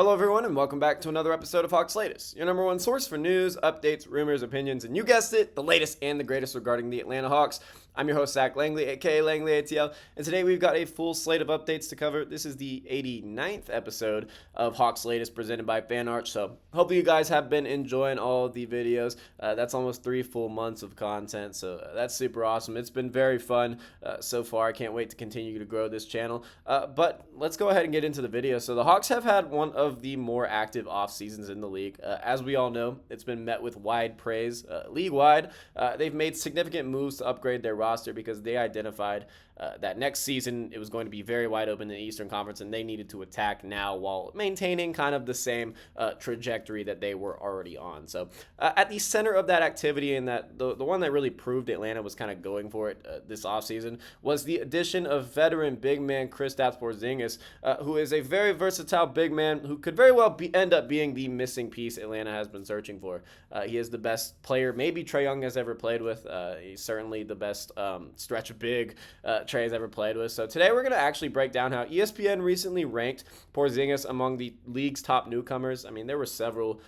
Hello, everyone, and welcome back to another episode of Hawks Latest, your number one source for news, updates, rumors, opinions, and you guessed it, the latest and the greatest regarding the Atlanta Hawks. I'm your host, Zach Langley, aka Langley ATL, and today we've got a full slate of updates to cover. This is the 89th episode of Hawks Latest presented by FanArt, so hopefully you guys have been enjoying all of the videos. That's almost 3 full months of content, so that's super awesome. It's been very fun so far. I can't wait to continue to grow this channel, but let's go ahead and get into the video. So the Hawks have had one of the more active off seasons in the league. As we all know, it's been met with wide praise league-wide. They've made significant moves to upgrade their roster because they identified that next season it was going to be very wide open in the Eastern Conference, and they needed to attack now while maintaining kind of the same trajectory that they were already on. So at the center of that activity, and that the one that really proved Atlanta was kind of going for it this offseason, was the addition of veteran big man Kristaps Porzingis, who is a very versatile big man who could very well end up being the missing piece Atlanta has been searching for. He is the best player maybe Trae Young has ever played with. He's certainly the best stretch big Trae has ever played with. So today we're going to actually break down how ESPN recently ranked Porzingis among the league's top newcomers. I mean, there were several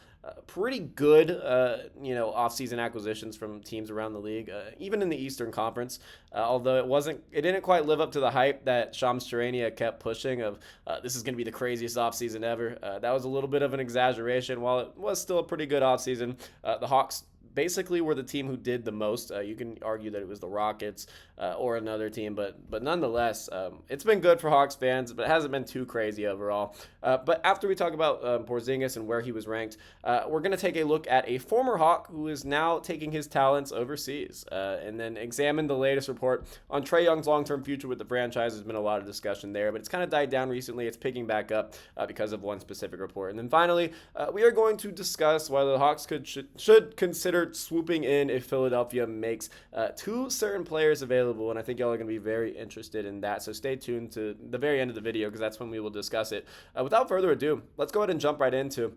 pretty good, offseason acquisitions from teams around the league, even in the Eastern Conference. Although it didn't quite live up to the hype that Shams Charania kept pushing of this is going to be the craziest offseason ever. That was a little bit of an exaggeration. While it was still a pretty good offseason, the Hawks basically were the team who did the most. You can argue that it was the Rockets or another team, but nonetheless, it's been good for Hawks fans, but it hasn't been too crazy overall. But after we talk about Porzingis and where he was ranked, we're going to take a look at a former Hawk who is now taking his talents overseas, and then examine the latest report on Trae Young's long-term future with the franchise. There's been a lot of discussion there, but it's kind of died down recently. It's picking back up because of one specific report. And then finally, we are going to discuss whether the Hawks should consider swooping in if Philadelphia makes 2 certain players available, and I think y'all are going to be very interested in that. So stay tuned to the very end of the video because that's when we will discuss it. Without further ado, let's go ahead and jump right into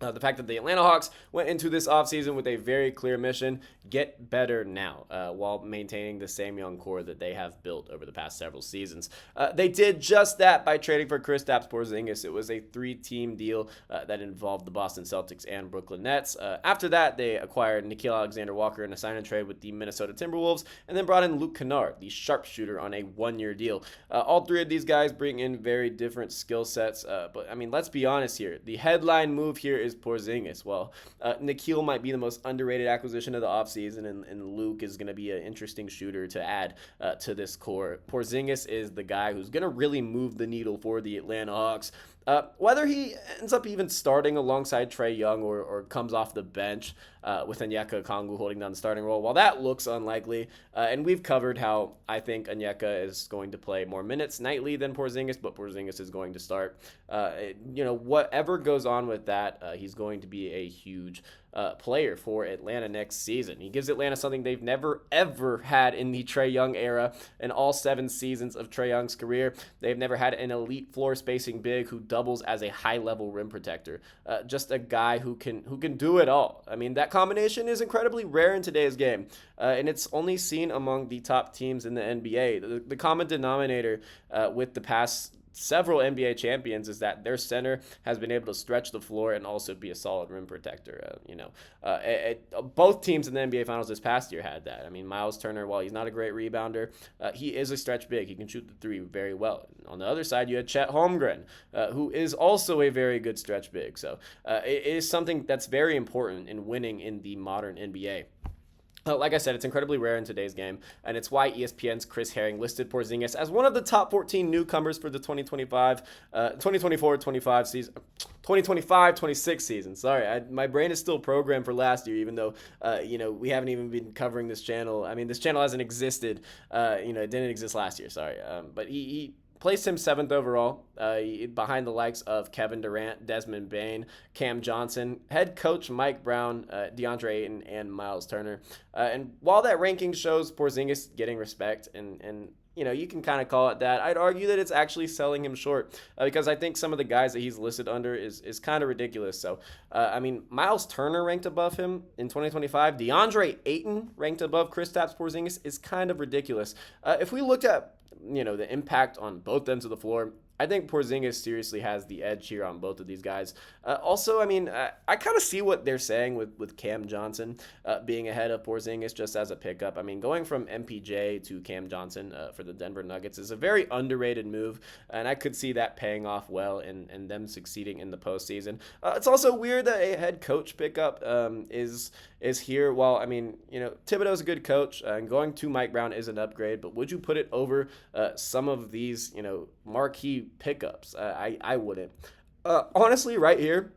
the fact that the Atlanta Hawks went into this offseason with a very clear mission: get better now, while maintaining the same young core that they have built over the past several seasons. They did just that by trading for Kristaps Porzingis. It was a 3-team deal that involved the Boston Celtics and Brooklyn Nets. After that, they acquired Nickeil Alexander-Walker in a sign and trade with the Minnesota Timberwolves, and then brought in Luke Kennard, the sharpshooter, on a 1-year deal. All 3 of these guys bring in very different skill sets, but I mean, let's be honest here. The headline move here is Porzingis. Well, Nickeil might be the most underrated acquisition of the offseason, and Luke is going to be an interesting shooter to add to this core. Porzingis is the guy who's going to really move the needle for the Atlanta Hawks. Whether he ends up even starting alongside Trae Young or comes off the bench with Onyeka Okongwu holding down the starting role, while that looks unlikely, and we've covered how I think Onyeka is going to play more minutes nightly than Porzingis, but Porzingis is going to start. Whatever goes on with that, he's going to be a huge player for Atlanta next season. He gives Atlanta something they've never, ever had in the Trae Young era. In all 7 seasons of Trae Young's career, they've never had an elite floor spacing big who doubles as a high-level rim protector. Just a guy who can do it all. I mean, that combination is incredibly rare in today's game, and it's only seen among the top teams in the NBA. The common denominator with the past several NBA champions is that their center has been able to stretch the floor and also be a solid rim protector. Both teams in the NBA Finals this past year had that. I mean, Miles Turner, while he's not a great rebounder, he is a stretch big. He can shoot the 3 very well. On the other side, you had Chet Holmgren, who is also a very good stretch big. So it is something that's very important in winning in the modern NBA. Like I said, it's incredibly rare in today's game, and it's why ESPN's Chris Herring listed Porzingis as one of the top 14 newcomers for the 2024-25 season. 2025-26 season. Sorry, my brain is still programmed for last year, even though we haven't even been covering this channel. I mean, this channel hasn't existed. It didn't exist last year. Sorry, but he placed him 7th overall, behind the likes of Kevin Durant, Desmond Bane, Cam Johnson, head coach Mike Brown, DeAndre Ayton, and Miles Turner. And while that ranking shows Porzingis getting respect, and you can kind of call it that, I'd argue that it's actually selling him short, because I think some of the guys that he's listed under is kind of ridiculous. So, Miles Turner ranked above him in 2025. DeAndre Ayton ranked above Kristaps Porzingis is kind of ridiculous. If we looked at the impact on both ends of the floor, I think Porzingis seriously has the edge here on both of these guys. Also, I mean, I kind of see what they're saying with Cam Johnson being ahead of Porzingis just as a pickup. I mean, going from MPJ to Cam Johnson for the Denver Nuggets is a very underrated move, and I could see that paying off well and them succeeding in the postseason. It's also weird that a head coach pickup is here. While, I mean, Thibodeau's a good coach, and going to Mike Brown is an upgrade, but would you put it over some of these, marquee pickups? I wouldn't. Honestly, right here,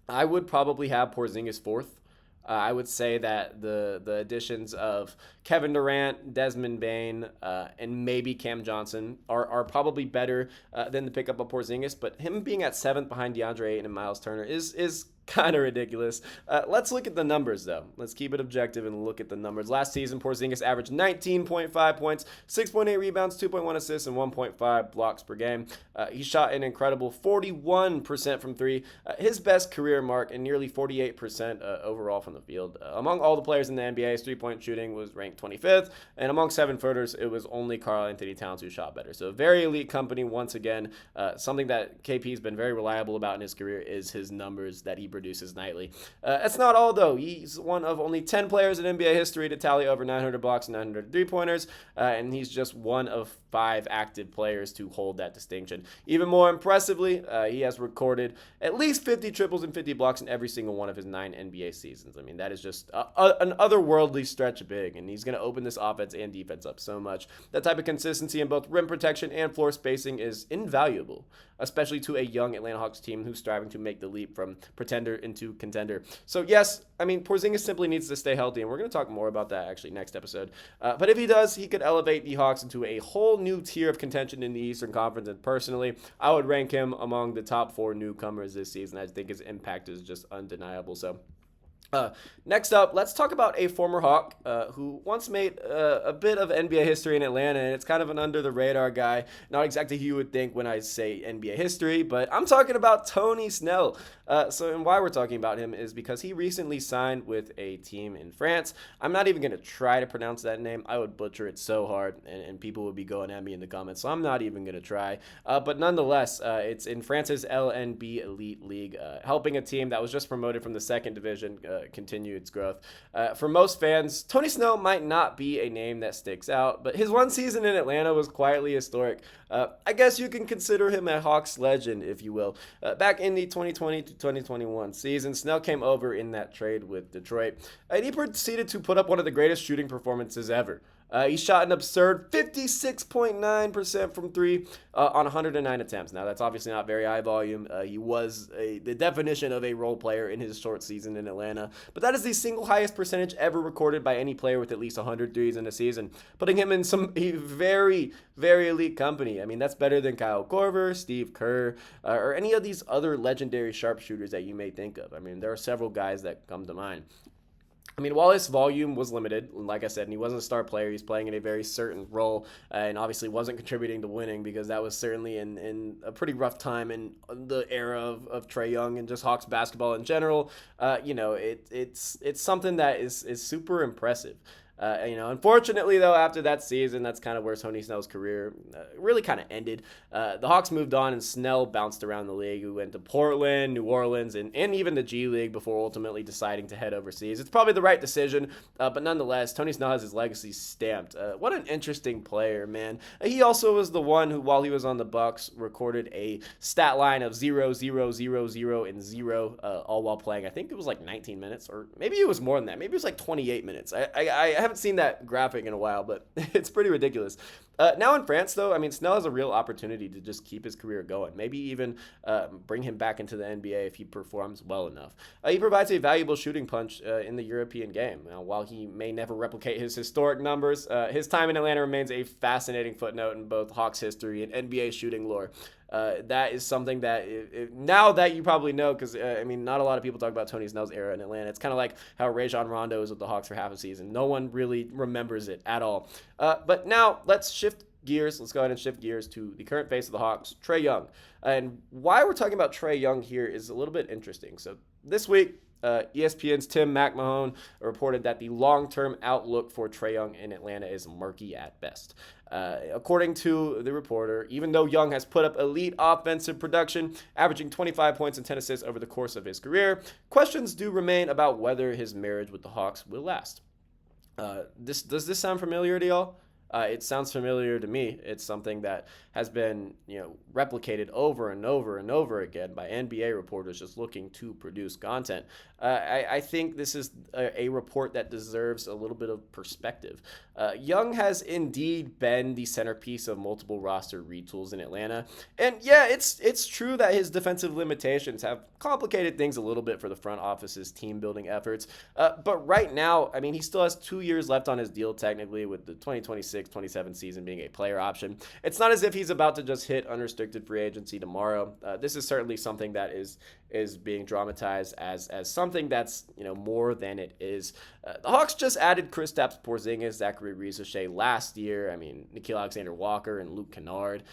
I would probably have Porzingis fourth. I would say that the additions of Kevin Durant, Desmond Bane, and maybe Cam Johnson are probably better than the pickup of Porzingis. But him being at seventh behind DeAndre Ayton and Miles Turner is kind of ridiculous. Let's look at the numbers, though. Let's keep it objective and look at the numbers. Last season, Porzingis averaged 19.5 points, 6.8 rebounds, 2.1 assists, and 1.5 blocks per game. He shot an incredible 41% from three, his best career mark, and nearly 48% overall from the field. Among all the players in the NBA, his three-point shooting was ranked 25th, and among seven-footers, it was only Karl-Anthony Towns who shot better. So very elite company once again. Something that KP's been very reliable about in his career is his numbers that he produces nightly. That's not all, though. He's one of only 10 players in NBA history to tally over 900 blocks and 900 three-pointers, and he's just one of 5 active players to hold that distinction. Even more impressively, he has recorded at least 50 triples and 50 blocks in every single one of his 9 NBA seasons. I mean, that is just an otherworldly stretch big, and he's going to open this offense and defense up so much. That type of consistency in both rim protection and floor spacing is invaluable, especially to a young Atlanta Hawks team who's striving to make the leap from pretender into contender. So yes, I mean, Porzingis simply needs to stay healthy, and we're going to talk more about that actually next episode. But if he does, he could elevate the Hawks into a whole new tier of contention in the Eastern Conference, and personally, I would rank him among the top 4 newcomers this season. I think his impact is just undeniable. So next up, let's talk about a former Hawk who once made a bit of NBA history in Atlanta, and it's kind of an under-the-radar guy. Not exactly who you would think when I say NBA history, but I'm talking about Tony Snell. And why we're talking about him is because he recently signed with a team in France. I'm not even going to try to pronounce that name. I would butcher it so hard, and people would be going at me in the comments, so I'm not even going to try. But nonetheless, it's in France's LNB Elite League, helping a team that was just promoted from the second division continue its growth. For most fans, Tony Snell might not be a name that sticks out, but his one season in Atlanta was quietly historic. I guess you can consider him a Hawks legend, if you will. Back in the 2020 to 2021 season, Snell came over in that trade with Detroit, and he proceeded to put up one of the greatest shooting performances ever. He shot an absurd 56.9% from three on 109 attempts. Now, that's obviously not very high volume. He was the definition of a role player in his short season in Atlanta. But that is the single highest percentage ever recorded by any player with at least 100 threes in a season, putting him in some very, very elite company. I mean, that's better than Kyle Korver, Steve Kerr, or any of these other legendary sharpshooters that you may think of. I mean, there are several guys that come to mind. I mean, while his volume was limited, like I said, and he wasn't a star player, he's playing in a very certain role, and obviously wasn't contributing to winning, because that was certainly in a pretty rough time in the era of Trae Young and just Hawks basketball in general. It's something that is super impressive. Unfortunately, though, after that season, that's kind of where Tony Snell's career really kind of ended. The Hawks moved on, and Snell bounced around the league. He went to Portland, New Orleans, and even the G League before ultimately deciding to head overseas. It's probably the right decision, but nonetheless, Tony Snell has his legacy stamped. What an interesting player, man. He also was the one who, while he was on the Bucks, recorded a stat line of 0, 0, 0, 0, and 0, all while playing. I think it was like 19 minutes, or maybe it was more than that. Maybe it was like 28 minutes. I haven't seen that graphic in a while, but it's pretty ridiculous. Now in France, though, I mean, Snell has a real opportunity to just keep his career going. Maybe even bring him back into the NBA if he performs well enough. He provides a valuable shooting punch in the European game. While he may never replicate his historic numbers, his time in Atlanta remains a fascinating footnote in both Hawks history and NBA shooting lore. That is something that now that you probably know, because not a lot of people talk about Tony Snell's era in Atlanta. It's kind of like how Rajon Rondo was with the Hawks for half a season. No one really remembers it at all. But now let's shift gears. Let's go ahead and shift gears to the current face of the Hawks, Trae Young. And why we're talking about Trae Young here is a little bit interesting. So this week, ESPN's Tim McMahon reported that the long-term outlook for Trae Young in Atlanta is murky at best. According to the reporter, even though Young has put up elite offensive production, averaging 25 points and 10 assists over the course of his career, questions do remain about whether his marriage with the Hawks will last. Does this sound familiar to y'all? It sounds familiar to me. It's something that has been, replicated over and over and over again by NBA reporters just looking to produce content. I think this is a report that deserves a little bit of perspective. Young has indeed been the centerpiece of multiple roster retools in Atlanta. And yeah, it's true that his defensive limitations have complicated things a little bit for the front office's team building efforts. But right now, I mean, he still has 2 years left on his deal technically, with the 2026-27 season being a player option. It's not as if he's about to just hit unrestricted free agency tomorrow. This is certainly something that is being dramatized as something that's more than it is. The Hawks just added Kristaps Porzingis, Zachary Ricochet last year. I mean, Nickeil Alexander-Walker and Luke Kennard.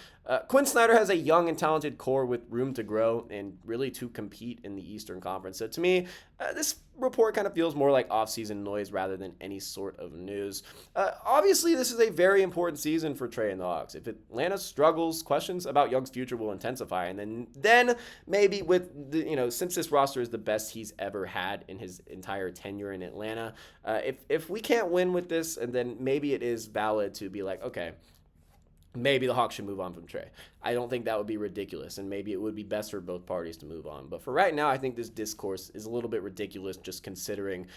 Quinn Snyder has a young and talented core with room to grow and really to compete in the Eastern Conference. So to me, this report kind of feels more like offseason noise rather than any sort of news. Obviously, this is a very important season for Trae and the Hawks. If Atlanta struggles, questions about Young's future will intensify. And then maybe with the, since this roster is the best he's ever had in his entire tenure in Atlanta, if we can't win with this, and then maybe it is valid to be like, okay, maybe the Hawks should move on from Trae. I don't think that would be ridiculous, and maybe it would be best for both parties to move on. But for right now, I think this discourse is a little bit ridiculous, just considering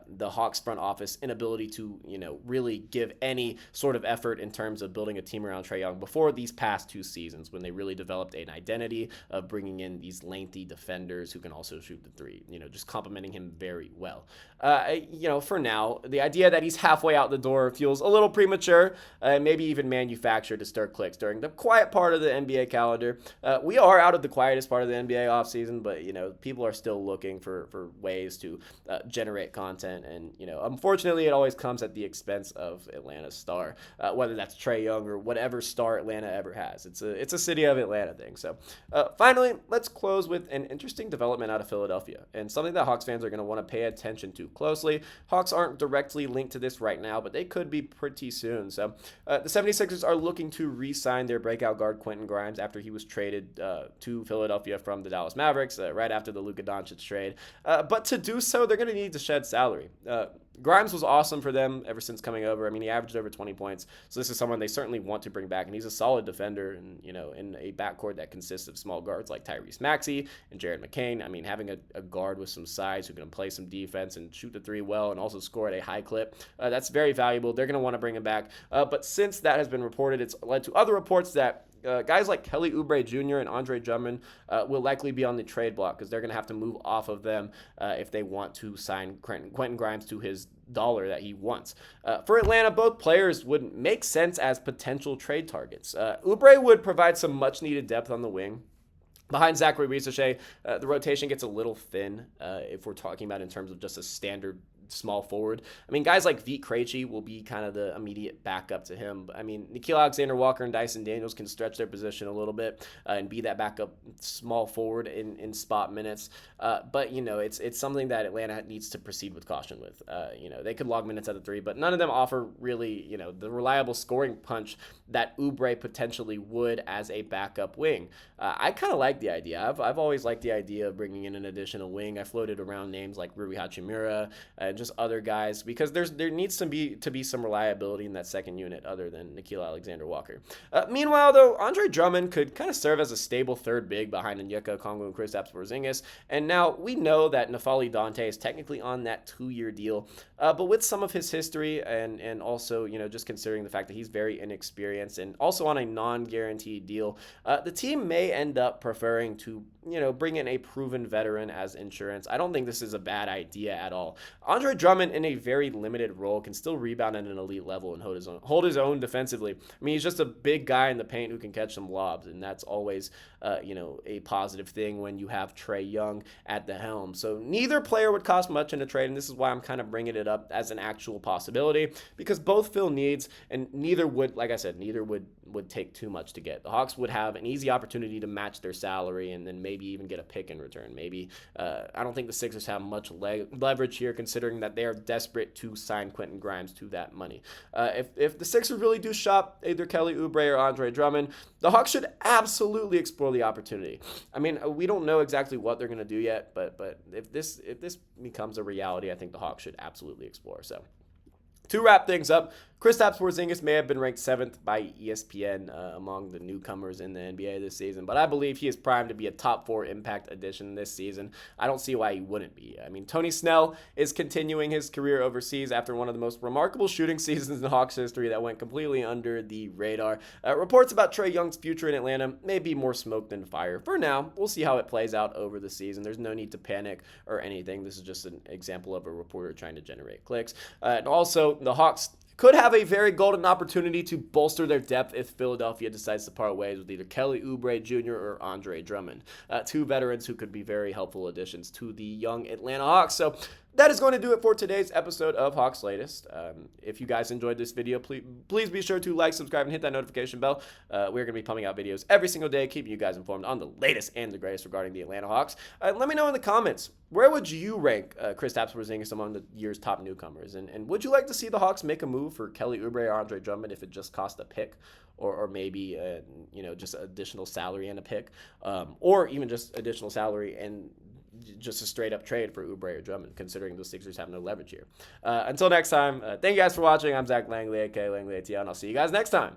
the Hawks front office inability to, really give any sort of effort in terms of building a team around Trae Young before these past 2 seasons, when they really developed an identity of bringing in these lengthy defenders who can also shoot the three, just complimenting him very well. For now, the idea that he's halfway out the door feels a little premature, maybe even manufactured to stir clicks during the quiet part of the NBA calendar. We are out of the quietest part of the NBA offseason, but people are still looking for ways to generate content, and unfortunately, it always comes at the expense of Atlanta's star, whether that's Trae Young or whatever star Atlanta ever has. It's a city of Atlanta thing. So finally, let's close with an interesting development out of Philadelphia, and something that Hawks fans are going to want to pay attention to closely. Hawks aren't directly linked to this right now, but they could be pretty soon. So the 76ers are looking to re-sign their breakout guard Quentin Grimes after he was traded to Philadelphia from the Dallas Mavericks right after the Luka Doncic trade. But to do so, they're going to need to shed salary. Grimes was awesome for them ever since coming over. I mean, he averaged over 20 points. So this is someone they certainly want to bring back. And he's a solid defender and, in a backcourt that consists of small guards like Tyrese Maxey and Jared McCain. I mean, having a guard with some size who can play some defense and shoot the three well and also score at a high clip, that's very valuable. They're going to want to bring him back. But since that has been reported, it's led to other reports that guys like Kelly Oubre Jr. and Andre Drummond will likely be on the trade block because they're going to have to move off of them if they want to sign Quentin Grimes to his dollar that he wants. For Atlanta, both players would make sense as potential trade targets. Oubre would provide some much-needed depth on the wing. Behind Zachary Ricochet, the rotation gets a little thin if we're talking about in terms of just a standard small forward. I mean, guys like Vit Krejci will be kind of the immediate backup to him. I mean, Nickeil Alexander-Walker and Dyson Daniels can stretch their position a little bit and be that backup small forward in spot minutes. But, it's something that Atlanta needs to proceed with caution with. They could log minutes at the three, but none of them offer really, the reliable scoring punch that Oubre potentially would as a backup wing. I kind of like the idea. I've always liked the idea of bringing in an additional wing. I floated around names like Rui Hachimura, just other guys, because there needs to be some reliability in that second unit other than Nickeil Alexander-Walker. Meanwhile, though, Andre Drummond could kind of serve as a stable third big behind Onyeka Okongwu and Kristaps Porzingis, and now we know that N'Faly Dante is technically on that 2-year deal, but with some of his history and also, just considering the fact that he's very inexperienced and also on a non-guaranteed deal, the team may end up preferring to, bring in a proven veteran as insurance. I don't think this is a bad idea at all. Andre Drummond, in a very limited role, can still rebound at an elite level and hold his own defensively. I mean, he's just a big guy in the paint who can catch some lobs, and that's always, a positive thing when you have Trae Young at the helm. So neither player would cost much in a trade, and this is why I'm kind of bringing it up as an actual possibility, because both fill needs, and neither would would take too much to get. The Hawks would have an easy opportunity to match their salary and then maybe even get a pick in return. Maybe I don't think the Sixers have much leverage here, considering that they are desperate to sign Quentin Grimes to that money. If the Sixers really do shop either Kelly Oubre or Andre Drummond, the Hawks should absolutely explore the opportunity. I mean, we don't know exactly what they're going to do yet, but if this becomes a reality, I think the Hawks should absolutely explore. So, to wrap things up, Kristaps Porzingis may have been ranked 7th by ESPN among the newcomers in the NBA this season, but I believe he is primed to be a top 4 impact addition this season. I don't see why he wouldn't be. I mean, Tony Snell is continuing his career overseas after one of the most remarkable shooting seasons in Hawks history that went completely under the radar. Reports about Trae Young's future in Atlanta may be more smoke than fire. For now, we'll see how it plays out over the season. There's no need to panic or anything. This is just an example of a reporter trying to generate clicks. And also, the Hawks could have a very golden opportunity to bolster their depth if Philadelphia decides to part ways with either Kelly Oubre Jr. or Andre Drummond, 2 veterans who could be very helpful additions to the young Atlanta Hawks. So that is going to do it for today's episode of Hawks Latest. If you guys enjoyed this video, please be sure to like, subscribe, and hit that notification bell. We're going to be pumping out videos every single day, keeping you guys informed on the latest and the greatest regarding the Atlanta Hawks. Let me know in the comments, where would you rank Kristaps Porzingis among the year's top newcomers? And would you like to see the Hawks make a move for Kelly Oubre or Andre Drummond if it just cost a pick? Or maybe, just additional salary and a pick? Or even just additional salary and just a straight-up trade for Oubre or Drummond, considering the Sixers have no leverage here. Until next time, thank you guys for watching. I'm Zach Langley, a.k.a. Langley ATL, and I'll see you guys next time.